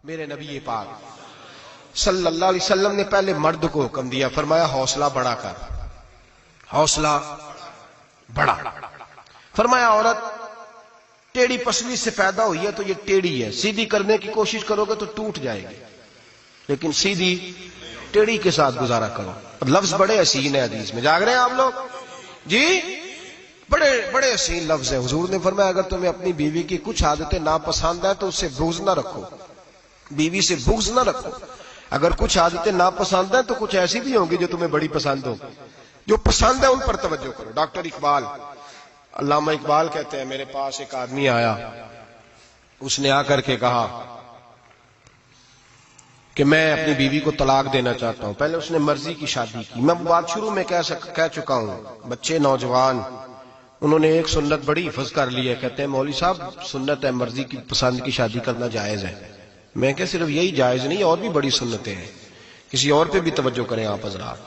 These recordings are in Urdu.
میرے نبی پاک صلی اللہ علیہ وسلم نے پہلے مرد کو حکم دیا، فرمایا حوصلہ بڑا کر، حوصلہ بڑا۔ فرمایا عورت ٹیڑھی پسلی سے پیدا ہوئی ہے تو یہ ٹیڑھی ہے، سیدھی کرنے کی کوشش کرو گے تو ٹوٹ جائے گی، لیکن سیدھی ٹیڑھی کے ساتھ گزارا کرو۔ لفظ بڑے حسین ہیں، حدیث میں جاگ رہے ہیں آپ لوگ جی، بڑے بڑے حسین لفظ ہیں۔ حضور نے فرمایا اگر تمہیں اپنی بیوی کی کچھ عادتیں ناپسند ہیں تو اس سے بغض نہ رکھو، بیوی سے بغض نہ رکھو۔ اگر کچھ عادتیں ناپسند ہیں تو کچھ ایسی بھی ہوں گی جو تمہیں بڑی پسند ہو، جو پسند ہے ان پر توجہ کرو۔ ڈاکٹر اقبال، علامہ اقبال کہتے ہیں میرے پاس ایک آدمی آیا، اس نے آ کر کے کہا کہ میں اپنی بیوی کو طلاق دینا چاہتا ہوں۔ پہلے اس نے مرضی کی شادی کی، میں بات شروع میں کہہ چکا ہوں، بچے نوجوان انہوں نے ایک سنت بڑی حفظ کر لی ہے، کہتے ہیں مولوی صاحب سنت ہے مرضی کی پسند کی شادی کرنا جائز ہے۔ میں کہ صرف یہی جائز نہیں، اور بھی بڑی سنتیں ہیں، کسی اور پہ بھی توجہ کریں آپ حضرات،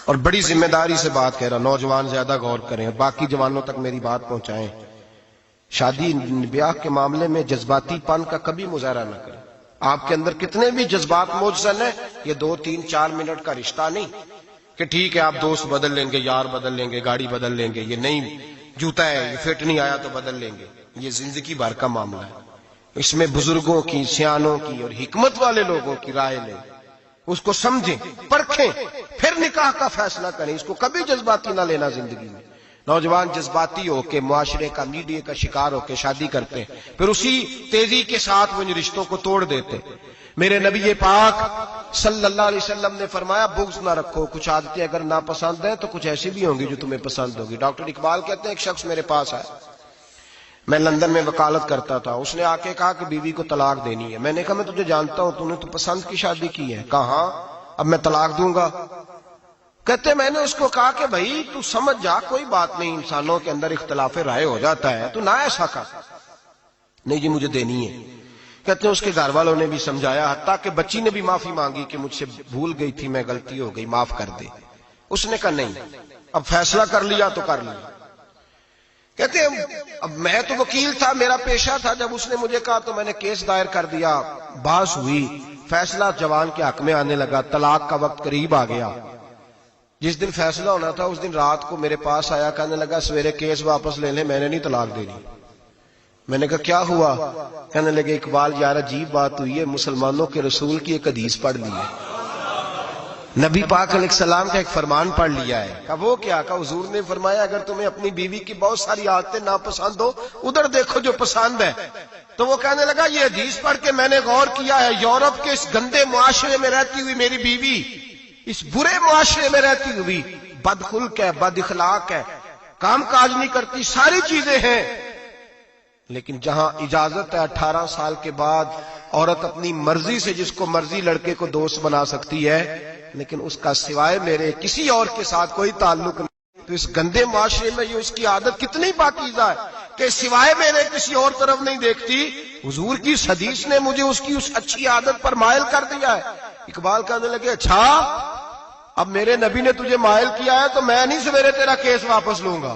اور بڑی ذمہ داری سے بات کہہ رہا، نوجوان زیادہ غور کریں اور باقی جوانوں تک میری بات پہنچائیں۔ شادی بیاہ کے معاملے میں جذباتی پن کا کبھی مظاہرہ نہ کریں۔ آپ کے اندر کتنے بھی جذبات موجزن ہیں، یہ 2 3 4 منٹ کا رشتہ نہیں کہ ٹھیک ہے آپ دوست بدل لیں گے، یار بدل لیں گے، گاڑی بدل لیں گے، یہ نہیں جوتا ہے یہ فٹ نہیں آیا تو بدل لیں گے، یہ زندگی بھر کا معاملہ ہے۔ اس میں بزرگوں کی، سیانوں کی اور حکمت والے لوگوں کی رائے لیں، اس کو سمجھیں، پرکھیں، پھر نکاح کا فیصلہ کریں۔ اس کو کبھی جذباتی نہ لینا زندگی میں۔ نوجوان جذباتی ہو کے، معاشرے کا، میڈیا کا شکار ہو کے شادی کرتے ہیں، پھر اسی تیزی کے ساتھ وہ ان رشتوں کو توڑ دیتے۔ میرے نبی پاک صلی اللہ علیہ وسلم نے فرمایا بغض نہ رکھو، کچھ عادتیں اگر ناپسند ہیں تو کچھ ایسی بھی ہوں گی جو تمہیں پسند ہوگی۔ ڈاکٹر اقبال کہتے ہیں ایک شخص میرے پاس آیا، میں لندن میں وکالت کرتا تھا، اس نے آ کے کہا کہ بیوی کو طلاق دینی ہے۔ میں نے کہا میں تجھے جانتا ہوں، تو نے تو پسند کی شادی کی ہے۔ کہا ہاں، اب میں طلاق دوں گا؟ کہتے میں نے اس کو کہا کہ بھائی تو سمجھ جا، کوئی بات نہیں، انسانوں کے اندر اختلاف رائے ہو جاتا ہے، تو نہ ایسا کر۔ نہیں جی مجھے دینی ہے۔ کہتے ہیں اس کے گھر والوں نے بھی سمجھایا، حتیٰ کہ بچی نے بھی معافی مانگی کہ مجھ سے بھول گئی تھی، میں غلطی ہو گئی، معاف کر دے۔ اس نے کہا نہیں، اب فیصلہ کر لیا تو کر لیا۔ کہتے ہیں اب میں تو وکیل تھا، میرا پیشہ تھا، جب اس نے مجھے کہا تو میں نے کیس دائر کر دیا، بحث ہوئی، فیصلہ جوان کے حق میں آنے لگا، طلاق کا وقت قریب آ گیا۔ جس دن فیصلہ ہونا تھا اس دن رات کو میرے پاس آیا، کہنے لگا سویرے کیس واپس لے لیں، میں نے نہیں طلاق دینی۔ میں نے کہا کیا ہوا؟ کہنے لگے اقبال یار عجیب بات ہوئی ہے، مسلمانوں کے رسول کی ایک حدیث پڑھ لی ہے، نبی پاک علیہ السلام کا ایک فرمان پڑھ لیا ہے۔ کہا وہ کیا؟ کہا حضور نے فرمایا اگر تمہیں اپنی بیوی کی بہت ساری عادتیں ناپسند ہو، ادھر دیکھو جو پسند ہے۔ تو وہ کہنے لگا یہ حدیث پڑھ کے میں نے غور کیا ہے، یورپ کے اس گندے معاشرے میں رہتی ہوئی میری بیوی، اس برے معاشرے میں رہتی ہوئی بد خلق ہے، بد اخلاق ہے، کام کاج نہیں کرتی، ساری چیزیں ہیں، لیکن جہاں اجازت ہے 18 سال کے بعد عورت اپنی مرضی سے جس کو مرضی لڑکے کو دوست بنا سکتی ہے، لیکن اس کا سوائے میرے کسی اور کے ساتھ کوئی تعلق نہیں۔ تو اس گندے معاشرے میں یہ اس کی عادت کتنی پاکیزہ ہے کہ سوائے میرے کسی اور طرف نہیں دیکھتی۔ حضور کی حدیث نے مجھے اس کی اس اچھی عادت پر مائل کر دیا ہے۔ اقبال کہنے لگے اچھا اب میرے نبی نے تجھے مائل کیا ہے تو میں نہیں سویرے تیرا کیس واپس لوں گا۔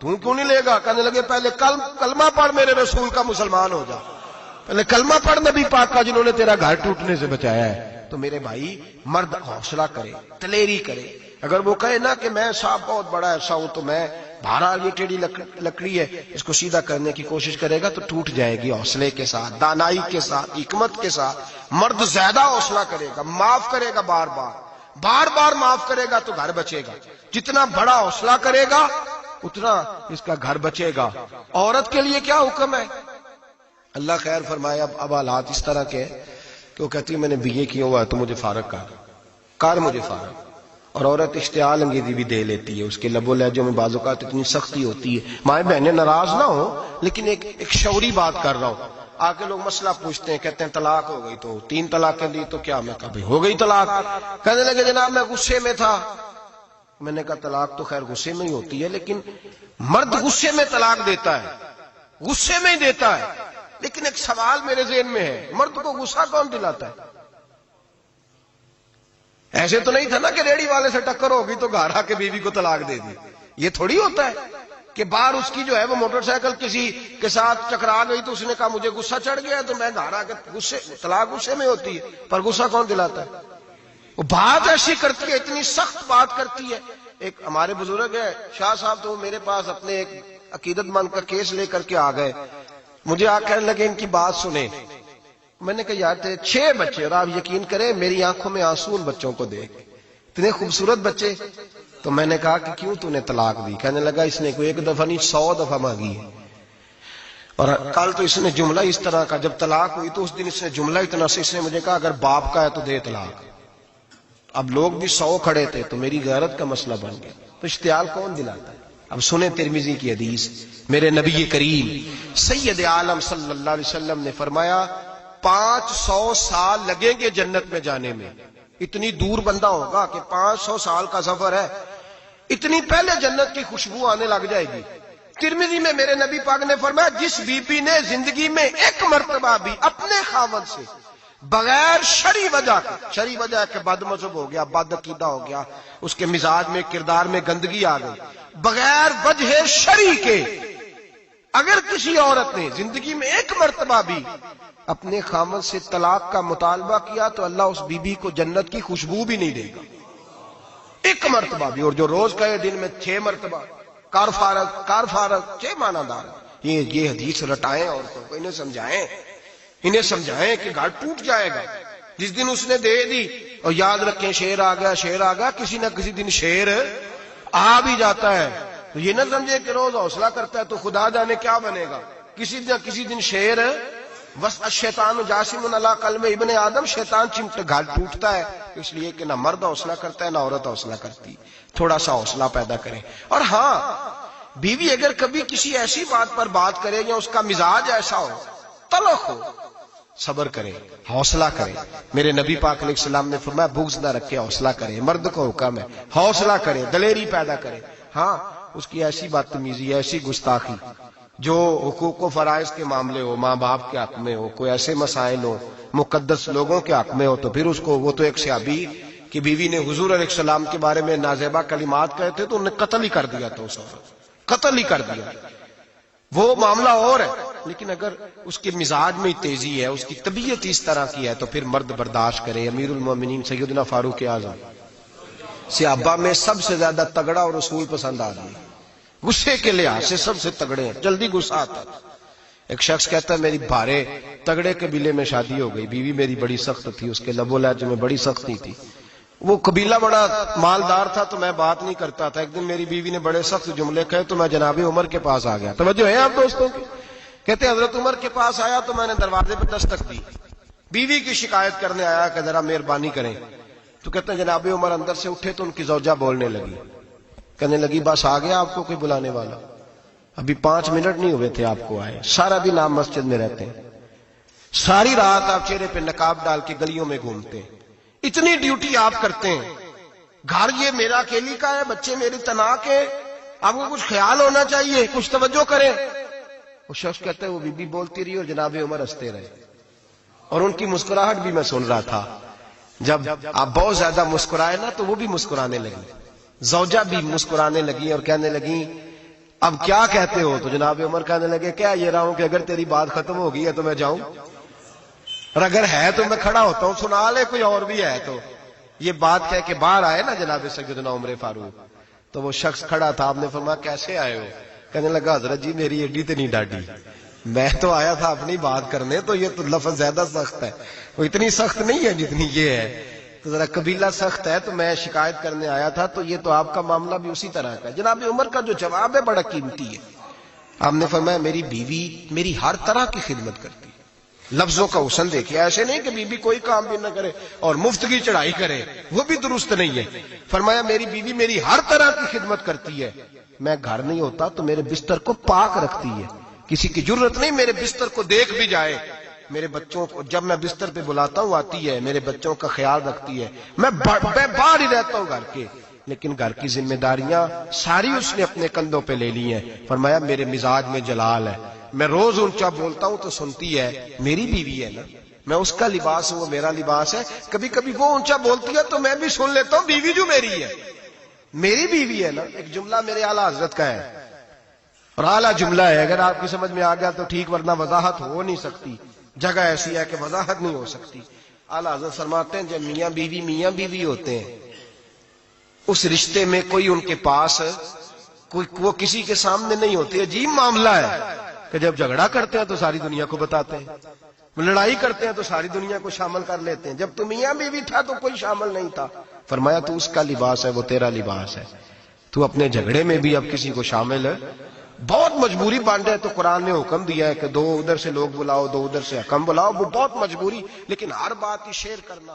تو کیوں نہیں لے گا؟ کہنے لگے پہلے کلمہ پڑھ میرے رسول کا، مسلمان ہو جا، پہلے کلمہ پڑھ نبی پاک کا جنہوں نے تیرا گھر ٹوٹنے سے بچایا ہے۔ تو میرے بھائی مرد حوصلہ کرے، دلیری کرے۔ اگر وہ کہے نا کہ میں صاحب بہت بڑا ایسا ہوں تو میں بہرحال یہ ٹیڑھی لکڑی ہے اس کو سیدھا کرنے کی کوشش کرے گا تو ٹوٹ جائے گی۔ حوصلے کے ساتھ، دانائی کے ساتھ، حکمت کے ساتھ مرد زیادہ حوصلہ کرے گا، معاف کرے گا، بار بار معاف کرے گا تو گھر بچے گا۔ جتنا بڑا حوصلہ کرے گا اتنا اس کا گھر بچے گا۔ عورت کے لیے کیا حکم ہے؟ اللہ خیر فرمائے۔ اب حالات اس طرح کے کہ وہ کہتی ہے میں نے BA کیا ہوا ہے تو مجھے فارغ کر مجھے فارغ۔ اور عورت اشتعال انگیزی بھی دے لیتی ہے، اس کے لب و لہجوں میں بعض اوقات اتنی سختی ہوتی ہے۔ مائیں بہنیں ناراض نہ ہو، لیکن ایک شعوری بات کر رہا ہوں۔ آگے لوگ مسئلہ پوچھتے ہیں، کہتے ہیں طلاق ہو گئی تو 3 طلاقیں دی تو کیا؟ میں کہا بھائی ہو گئی طلاق۔ کہنے لگے جناب میں غصے میں تھا۔ میں نے کہا طلاق تو خیر غصے میں ہی ہوتی ہے، لیکن مرد غصے میں طلاق دیتا ہے، غصے میں ہی دیتا ہے، لیکن ایک سوال میرے ذہن میں ہے، مرد کو غصہ کون دلاتا ہے؟ ایسے تو نہیں تھا نا کہ ریڑھی والے سے ٹکر ہوگی تو گھر آ کے بیوی کو طلاق دے دی، یہ تھوڑی ہوتا ہے۔ کہ باہر اس کی جو ہے وہ موٹر سائیکل کسی کے ساتھ ٹکرا گئی تو اس نے کہا مجھے غصہ چڑھ گیا تو میں گھر آ کے طلاق غصے میں ہوتی ہے، پر غصہ کون دلاتا ہے؟ وہ بات ایسی کرتی ہے، اتنی سخت بات کرتی ہے. ایک ہمارے بزرگ ہے شاہ صاحب، تو میرے پاس اپنے ایک عقیدت مند کا کیس لے کر کے آ گئے. مجھے آ کہنے لگے ان کی بات سنیں. میں نے کہا یار تیرے 6 بچے، اور آپ یقین کریں میری آنکھوں میں آنسو ان بچوں کو دیکھ، اتنے خوبصورت بچے. تو میں نے کہا کہ کیوں تو نے طلاق دی؟ کہنے لگا اس نے کوئی 1 دفعہ نہیں 100 دفعہ مانگی ہے. اور کل تو اس نے جملہ اس طرح کا، جب طلاق ہوئی تو اس دن اس نے جملہ اتنا سے، اس نے مجھے کہا اگر باپ کا ہے تو دے طلاق. اب لوگ بھی 100 کھڑے تھے تو میری غیرت کا مسئلہ بن گیا. تو اشتعال کون دلاتا ہے؟ اب سنیں ترمذی کی حدیث. میرے نبی کریم سید عالم صلی اللہ علیہ وسلم نے فرمایا 500 سال لگیں گے جنت میں جانے میں. اتنی دور بندہ ہوگا کہ 500 سال کا سفر ہے، اتنی پہلے جنت کی خوشبو آنے لگ جائے گی. ترمذی میں میرے نبی پاک نے فرمایا جس بی بی نے زندگی میں 1 مرتبہ بھی اپنے خاوند سے بغیر شرعی وجہ کے، شرعی وجہ ہے کہ بد مذہب ہو گیا، بد عقیدہ ہو گیا، اس کے مزاج میں کردار میں گندگی آ گئی، بغیر وجہ شرعی کے اگر کسی عورت نے زندگی میں 1 مرتبہ بھی اپنے خاوند سے طلاق کا مطالبہ کیا تو اللہ اس بی بی کو جنت کی خوشبو بھی نہیں دے گا. 1 مرتبہ بھی. اور جو روز کہے دن میں 6 مرتبہ کار فارغ 6 معنی دار. یہ حدیث رٹائیں عورتوں کو، انہیں سمجھائیں کہ گھر ٹوٹ جائے گا جس دن اس نے دے دی. اور یاد رکھیں شیر آ گیا، کسی نہ کسی دن شیر آ بھی جاتا ہے. تو یہ نہ سمجھے کہ روز حوصلہ کرتا ہے تو خدا جانے کیا بنے گا. کسی نہ کسی دن شیر بس الشیطان جاسم علی قلب ابن آدم، شیطان چمٹ گھر ٹوٹتا ہے. اس لیے کہ نہ مرد حوصلہ کرتا ہے نہ عورت حوصلہ کرتی. تھوڑا سا حوصلہ پیدا کریں. اور ہاں بیوی اگر کبھی کسی ایسی بات پر بات کرے یا اس کا مزاج ایسا ہو، تلخ ہو، صبر کرے، حوصلہ کرے. میرے نبی پاک علیہ السلام نے فرمایا بغض نہ رکھے، حوصلہ کرے. مرد کو حکم ہے حوصلہ کرے، دلیری پیدا کرے. ہاں اس کی ایسی بدتمیزی، ایسی گستاخی جو حقوق و فرائض کے معاملے ہو، ماں باپ کے حق میں ہو، کوئی ایسے مسائل ہو مقدس لوگوں کے حق میں ہو، تو پھر اس کو، وہ تو ایک صحابی کی بیوی نے حضور علیہ السلام کے بارے میں نازیبا کلمات کہے تھے تو انہیں قتل ہی کر دیا. تو قتل ہی کر دیا. وہ معاملہ اور ہے، لیکن اگر اس کے مزاج میں تیزی ہے، اس کی طبیعت اس طرح کی ہے تو پھر مرد برداشت کرے. امیر المومنین سیدنا فاروق اعظم صحابہ میں سب سے زیادہ تگڑا اور اصول پسند آدمی، غصے کے لحاظ سے سب سے تگڑے ہیں، جلدی غصہ آتا ہے. ایک شخص کہتا ہے میری بھارے تگڑے قبیلے میں شادی ہو گئی، بیوی میری بڑی سخت تھی، اس کے لب و لہجے میں بڑی سختی تھی. وہ قبیلہ بڑا مالدار تھا تو میں بات نہیں کرتا تھا. ایک دن میری بیوی نے بڑے سخت جملے کہے تو میں جناب عمر کے پاس آ گیا. توجہ ہے آپ دوستوں کی؟ کہتے حضرت عمر کے پاس آیا تو میں نے دروازے پہ دستک دی، بیوی کی شکایت کرنے آیا کہ ذرا مہربانی کریں. تو کہتے ہیں جناب عمر اندر سے اٹھے تو ان کی زوجہ بولنے لگی، کہنے لگی بس آ گیا آپ کو کوئی بلانے والا؟ ابھی 5 منٹ نہیں ہوئے تھے آپ کو آئے. سارا دن آپ مسجد میں رہتے ہیں، ساری رات آپ چہرے پہ نقاب ڈال کے گلیوں میں گھومتے ہیں، اتنی ڈیوٹی آپ کرتے ہیں. گھر یہ میرا اکیلی کا ہے، بچے میری تنہا کے، آپ کو کچھ خیال ہونا چاہیے، کچھ توجہ کریں. وہ شخص کہتا ہے وہ بی بی بولتی رہی اور جناب عمر ہنستے رہے، اور ان کی مسکراہٹ بھی میں سن رہا تھا. جب آپ بہت زیادہ مسکرائے نا تو وہ بھی مسکرانے لگی، زوجہ بھی مسکرانے لگی اور کہنے لگی اب کیا کہتے ہو؟ تو جناب عمر کہنے لگے کیا یہ رہا ہوں کہ اگر تیری بات ختم ہو گئی ہے تو میں جاؤں، اور اگر ہے تو میں کھڑا ہوتا ہوں، سنا لے کوئی اور بھی ہے تو. یہ بات کہہ کے باہر آئے نا جناب سیدنا عمر فاروق، تو وہ شخص کھڑا تھا. آپ نے فرمایا کیسے آئے ہو؟ کہنے لگا حضرت جی میری ایڈی تو نہیں ڈاڈی، میں تو آیا تھا اپنی بات کرنے، تو یہ تو لفظ زیادہ سخت ہے، وہ اتنی سخت نہیں ہے جتنی یہ ہے، تو ذرا قبیلہ سخت ہے تو میں شکایت کرنے آیا تھا. تو یہ تو آپ کا معاملہ بھی اسی طرح کا ہے. جناب عمر کا جو جواب ہے بڑا قیمتی ہے. آپ نے فرمایا میری بیوی میری ہر طرح کی خدمت کرتی ہے. لفظوں کا حسن دیکھیے، ایسے نہیں کہ بیوی کوئی کام بھی نہ کرے اور مفت کی چڑھائی کرے، وہ بھی درست نہیں ہے. فرمایا میری بیوی میری ہر طرح کی خدمت کرتی ہے، میں گھر نہیں ہوتا تو میرے بستر کو پاک رکھتی ہے، کسی کی ضرورت نہیں میرے بستر کو دیکھ بھی جائے. میرے بچوں کو جب میں بستر پہ بلاتا ہوں آتی ہے، میرے بچوں کا خیال رکھتی ہے. میں باہر ہی رہتا ہوں گھر کے، لیکن گھر کی ذمہ داریاں ساری اس نے اپنے کندھوں پہ لے لی ہیں. فرمایا میرے مزاج میں جلال ہے، میں روز اونچا بولتا ہوں تو سنتی ہے، میری بیوی ہے نا، میں اس کا لباس ہوں وہ میرا لباس ہے. کبھی کبھی وہ اونچا بولتی ہے تو میں بھی سن لیتا ہوں، بیوی جو میری ہے، میری بیوی ہے نا. ایک جملہ میرے اعلیٰ حضرت کا ہے اور اعلیٰ جملہ ہے، اگر آپ کی سمجھ میں آ گیا تو ٹھیک، ورنہ وضاحت ہو نہیں سکتی، جگہ ایسی ہے کہ وضاحت نہیں ہو سکتی۔ اعلیٰ حضرت فرماتے ہیں جب میاں بیوی ہوتے ہیں، اس رشتے میں کوئی ان کے پاس وہ کسی کے سامنے نہیں ہوتے، عجیب معاملہ ہے کہ جب جھگڑا کرتے ہیں تو ساری دنیا کو بتاتے ہیں، لڑائی کرتے ہیں تو ساری دنیا کو شامل کر لیتے ہیں، جب تو میاں بیوی تھا تو کوئی شامل نہیں تھا۔ فرمایا تو اس کا لباس ہے، وہ تیرا لباس ہے، تو اپنے جھگڑے میں بھی اب کسی کو شامل ہے، بہت مجبوری بانٹے تو قرآن نے حکم دیا ہے کہ 2 ادھر سے لوگ بلاؤ، 2 ادھر سے حکم بلاؤ، وہ بہت مجبوری، لیکن ہر بات کی شیئر کرنا